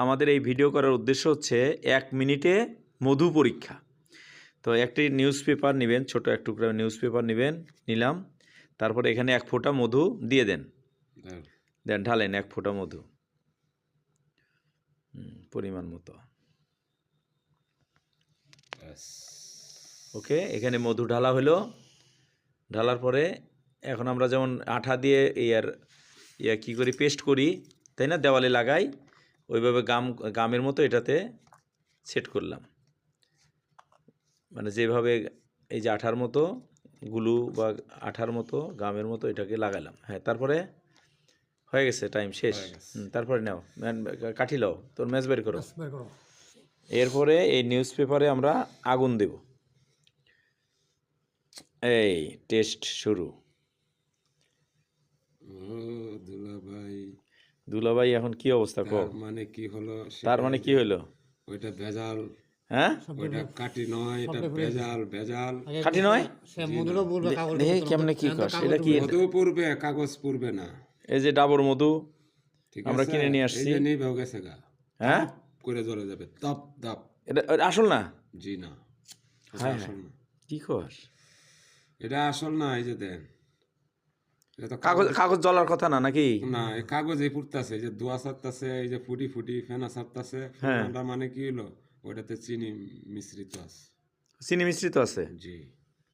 আমাদের এই ভিডিও করার উদ্দেশ্য হচ্ছে 1 মিনিটে মধু পরীক্ষা। তো একটি নিউজ পেপার নেবেন, ছোট এক টুকরা নিউজ পেপার নেবেন, নিলাম। তারপরে এখানে 1 ফোঁটা মধু দিয়ে দেন, ঢালেন 1 ফোঁটা মধু, পরিমাণ মতো। ওকে, এখানে মধু ঢালা হলো। ঢালার পরে এখন আমরা যেমন আঠা দিয়ে কি করি, পেস্ট করি, তাই না, দেওয়ালে লাগাই, ওইভাবে গামের মতো এটাতে সেট করলাম। মানে যেভাবে এই যে আঠার মতো গুলু বা আঠার মতো গামের মতো এটাকে লাগালাম। হ্যাঁ, তারপরে হয়ে গেছে, টাইম শেষ। তারপরে নাও, কাঠি লাও, তোর ম্যাচ বের করো। এরপরে এই নিউজ পেপারে আমরা আগুন দেব। এই টেস্ট শুরু। দুলাভাই এখন কি অবস্থা কো? মানে কি হলো? তার মানে কি হলো? ওইটা ভেজাল। হ্যাঁ, ওইটা কাটি নয়, এটা ভেজাল। কাঠি নয়। দেখি কেমনে কি কর, এটা কি? মধু পূর্বে, কাগজ পূর্বে না। এই যে ডাবর মধু ঠিক আমরা আছে, কিনে নিয়ে আসছি। এই যে নিভে গেছে গা, হ্যাঁ, করে জ্বলে যাবে, তাপ তাপ। এটা আসল না? জি না, এটা হ্যাঁ, আসল না। কি কর? এটা আসল না। এই যে দেন, এটা তো কাগজ জ্বলার কথা না নাকি? না, এই কাগজে ফুটতাছে, এই যে ধোয়া ছাড়তাছে, এই যে ফুটি ফুটি ফেনা ছাড়তাছে। হ্যাঁ, ফেনাটা মানে কি হলো? ওইটাতে চিনি মিশ্রিত আছে। চিনি মিশ্রিত আছে। জি।